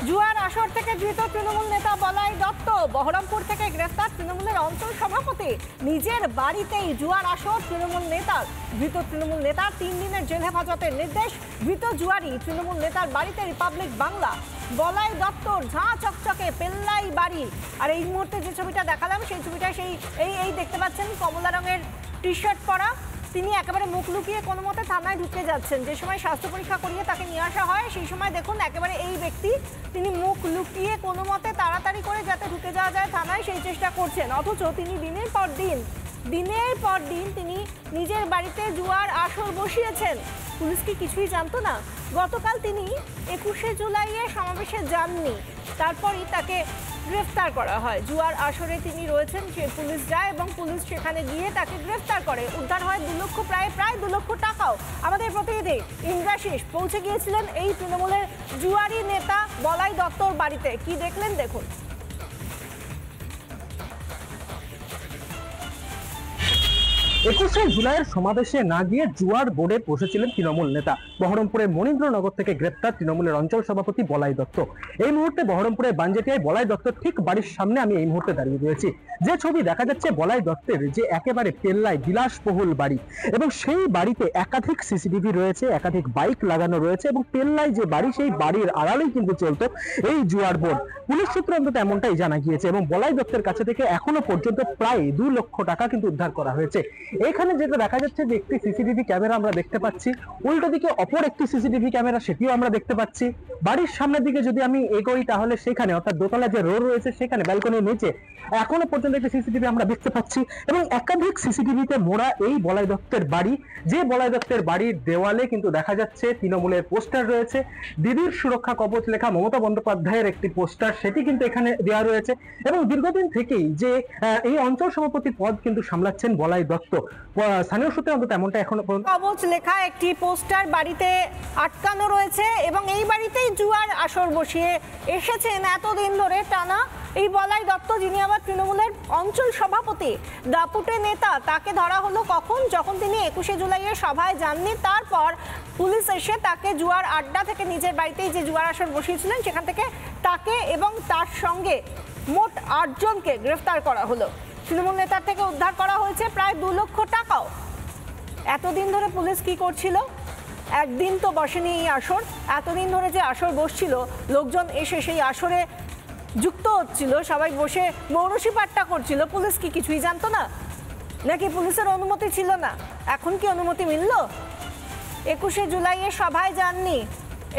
জুয়ার আসর থেকে ধৃত তৃণমূল নেতা বলাই দত্ত। বহরমপুর থেকে গ্রেফতার তৃণমূলের অঞ্চল সভাপতি। নিজের বাড়িতেই জুয়ার আসর তৃণমূল নেতার। ধৃত তৃণমূল নেতার 3 দিনের জেল হেফাজতের নির্দেশ। ধৃত জুয়ারি তৃণমূল নেতার বাড়িতে রিপাবলিক বাংলা। বলাই দত্তর ঝাঁ চকচকে পেল্লাই বাড়ি। আর এই মুহূর্তে যে ছবিটা দেখালাম সেই ছবিটা এই দেখতে পাচ্ছেন কমলা রঙের টি শার্ট পরা। তিনি একেবারে মুখ লুকিয়ে কোনো মতে থানায় ঢুকে যাচ্ছেন। যে সময় স্বাস্থ্য পরীক্ষা করিয়ে তাকে নিয়ে আসা হয় সেই সময় দেখুন একেবারে এই ব্যক্তি তিনি মুখ লুকিয়ে কোনো মতে তাড়াতাড়ি করে যাতে ঢুকে যাওয়া যায় থানায় সেই চেষ্টা করছেন। অথচ তিনি দিনের পর দিন তিনি নিজের বাড়িতে জুয়ার আসর বসিয়েছেন। পুলিশ কি কিছুই জানতো না? গতকাল তিনি 21শে জুলাইয়ের সমাবেশে যাননি, তারপরই তাকে গ্রেফতার করা হয়। জুয়ার আসরে তিনি রয়েছেন, সে পুলিশ যায় এবং পুলিশ সেখানে গিয়ে তাকে গ্রেফতার করে। উদ্ধার হয় প্রায় 2 লক্ষ টাকাও। আমাদের প্রতিনিধি ইন্দ্রাশিস পৌঁছে গিয়েছিলেন এই তৃণমূলের জুয়ারি নেতা বলাই দত্তর বাড়িতে। কি দেখলেন দেখুন। 21শে জুলাইয়ের সমাবেশে না গিয়ে জুয়ার বোর্ডে বসেছিলেন তৃণমূল নেতা। বহরমপুরের মনীন্দ্রনগর থেকে গ্রেপ্তার তৃণমূলের অঞ্চল সভাপতি বলাই দত্ত। এই মুহূর্তে বহরমপুরের বানজেটিয়ায় বলাই দত্তর ঠিক বাড়ির সামনে আমি এই মুহূর্তে দাঁড়িয়ে রয়েছি। যে ছবি দেখা যাচ্ছে বলাই দত্তের যে একেবারে পেল্লায় বিলাসবহুল বাড়ি, এবং সেই বাড়িতে একাধিক সিসিটিভি রয়েছে, একাধিক বাইক লাগানো রয়েছে, এবং পেল্লায় যে বাড়ি সেই বাড়ির আড়ালেই কিন্তু চলতো এই জুয়ার বোর্ড। পুলিশ সূত্রে অন্তত এমনটাই জানা গিয়েছে। এবং বলাই দত্তের কাছে থেকে এখনো পর্যন্ত প্রায় 2 লক্ষ টাকা কিন্তু উদ্ধার করা হয়েছে। এখানে যেটা দেখা যাচ্ছে যে একটি সিসিটিভি ক্যামেরা আমরা দেখতে পাচ্ছি, উল্টো দিকে অপর একটি সিসিটিভি ক্যামেরা সেটিও আমরা দেখতে পাচ্ছি। বাড়ির সামনের দিকে যদি আমি এগোই তাহলে সেখানে অর্থাৎ দোতলা যে রো রয়েছে সেখানে ব্যালকনির নিচে এখনো পর্যন্ত একটি সিসিটিভি আমরা দেখতে পাচ্ছি, এবং একাধিক সিসিটিভিতে মোড়া এই বলাই দত্তের বাড়ি। যে বলাই দত্তের বাড়ির দেওয়ালে কিন্তু দেখা যাচ্ছে তৃণমূলের পোস্টার রয়েছে, দিদির সুরক্ষা কবচ লেখা মমতা বন্দ্যোপাধ্যায়ের একটি পোস্টার, সেটি কিন্তু এখানে দেওয়া রয়েছে। এবং দীর্ঘদিন থেকেই যে এই অঞ্চল সভাপতি পদ কিন্তু সামলাচ্ছেন বলাই দত্ত। স্থানীয় সূত্রে অন্তত এমনটা এখনো পর্যন্ত কবচ লেখা একটি পোস্টার বাড়িতে আটকানো রয়েছে, এবং এই বাড়িতেই জুয়ার আসর বসিয়ে এসেছেন এতদিন ধরে টানা এই বলাই দত্ত, যিনি আবার তৃণমূলের অঞ্চল সভাপতি, দাপুটে নেতা। তাকে ধরা হলো কখন? যখন তিনি 21শে জুলাইয়ের সভায় যাননি। তারপর পুলিশ এসে তাকে জুয়ার আড্ডা থেকে নিজের বাড়িতেই যে জুয়ার আসর বসিয়েছিলেন সেখান থেকে তাকে এবং তার সঙ্গে মোট 8 জনকে গ্রেফতার করা হলো। তৃণমূল নেতার থেকে উদ্ধার করা হয়েছে প্রায় 2 লক্ষ টাকাও। এতদিন ধরে পুলিশ কি করছিল? একদিন তো বসেনি এই আসর। এতদিন ধরে যে আসর বসছিল, লোকজন এসে সেই আসরে যুক্ত হচ্ছিল, সবাই বসে মৌরসি পাট্টা করছিল, পুলিশ কি কিছুই জানতো না? নাকি পুলিশের অনুমতি ছিল না? এখন কি অনুমতি মিলল? 21শে জুলাইয়ের সভায় যাননি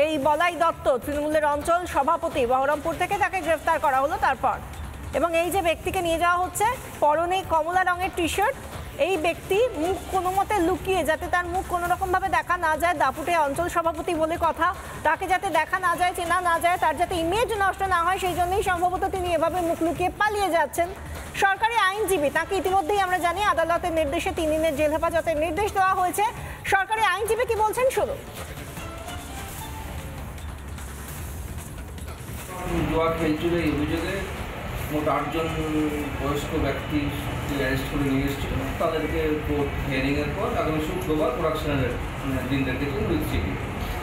এই বলাই দত্ত, তৃণমূলের অঞ্চল সভাপতি। বহরমপুর থেকে তাকে গ্রেফতার করা হলো তারপর। এবং এই যে ব্যক্তিকে নিয়ে যাওয়া হচ্ছে, পরনে কমলা রঙের টি শার্ট, এই ব্যক্তি মুখ কোনো মতে লুকিয়ে, যাতে তার মুখ কোনো রকমভাবে দেখা না যায়, দাপুটে অঞ্চল সভাপতি বলে কথা, তাকে যাতে দেখা না যায়, চেনা না যায়, তার যাতে ইমেজ নষ্ট না হয়, সেই জন্যই সম্ভবত তিনি এভাবে মুখ লুকিয়ে পালিয়ে যাচ্ছেন। সরকারি আইনজীবী তাকে ইতিমধ্যেই আমরা জানি আদালতের নির্দেশে 3 দিনের জেল হেফাজতের নির্দেশ দেওয়া হয়েছে। সরকারি আইনজীবী কি বলছেন শুনুন। জুয়া খেলছিল এই অভিযোগে মোট 8 জন বয়স্ক ব্যক্তি অ্যারেস্ট করে নিয়ে এসেছিল। তাদেরকে কোর্ট হিয়ারিংয়ের পর আগামী শুক্রবার প্রোডাকশনের দিন রেখেছেন উইথ সিটি।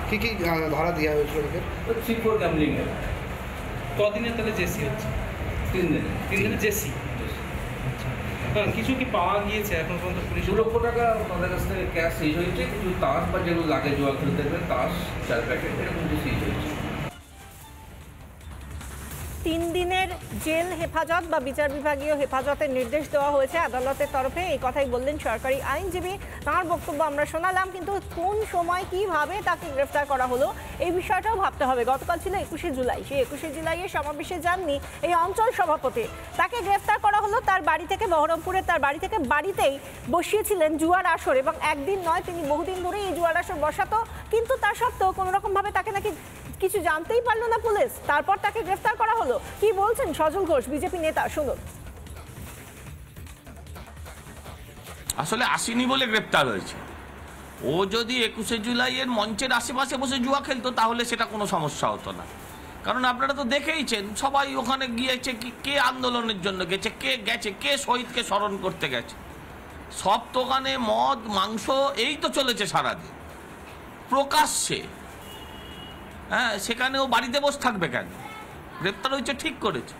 কী কী ধারা দেওয়া হয়েছিল? 3 4 গ্যামলিংয়ের। কদিনের তাহলে জেসি হচ্ছে? 3 দিনে। 3 দিনে জেসি। কিছু কি পাওয়া গিয়েছে এখন পর্যন্ত? পুলিশ 2 লক্ষ টাকা তাদের কাছ থেকে ক্যাশ সিজ হয়েছে। কিছু তাস বা যেগুলো লাগে জুয়া খেলতে দেবেন, তাস 4 প্যাকেট এরকম কিছু সিজ হয়েছে। 3 দিনের জেল হেফাজত বা বিচার বিভাগীয় হেফাজতের নির্দেশ দেওয়া হয়েছে আদালতের তরফে। এই কথাই বললেন সরকারি আইনজীবী। তাঁর বক্তব্য আমরা শোনালাম, কিন্তু কোন সময় কিভাবে তাকে গ্রেফতার করা হলো এই বিষয়টাও ভাবতে হবে। গতকাল ছিল 21শে জুলাই, সেই 21শে জুলাইয়ের সমাবেশে যাননি এই অঞ্চল সভাপতি। তাকে গ্রেফতার করা হলো তার বাড়ি থেকে, বহরমপুরের তার বাড়ি থেকে। বাড়িতেই বসিয়েছিলেন জুয়ার আসর, এবং একদিন নয়, তিনি বহুদিন ধরে এই জুয়ার আসর বসাতো। কিন্তু তা সত্ত্বেও কোনো রকমভাবে তাকে নাকি কিছু জানতেই পারলো না পুলিশ, তারপর তাকে গ্রেফতার করা হলো। কি বলছেন সজল ঘোষ, বিজেপি নেতা, শুনুন। আসলে আসেনি বলে গ্রেপ্তার হয়েছে। ও যদি 21শে জুলাইয়ের মঞ্চের আশেপাশে বসে জুয়া খেলতো তাহলে সেটা কোনো সমস্যা হতো না। কারণ আপনারা তো দেখেইছেন, সবাই ওখানে গিয়েছে, কে আন্দোলনের জন্য গেছে, কে শহীদকে স্মরণ করতে গেছে। সব দোকানে মদ মাংস এই তো চলেছে সারাদিন প্রকাশ্যে। হ্যাঁ, সেখানেও বাড়িতে বসে থাকবে কেন? গ্রেপ্তার হয়েছে ঠিক করেছে।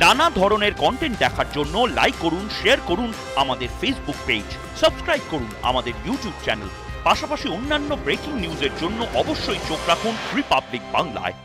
নানা ধরনের কন্টেন্ট দেখার জন্য লাইক করুন, শেয়ার করুন আমাদের ফেসবুক পেজ, সাবস্ক্রাইব করুন আমাদের ইউটিউব চ্যানেল। পাশাপাশি অন্যান্য ব্রেকিং নিউজের জন্য অবশ্যই চোখ রাখুন রিপাবলিক বাংলায়।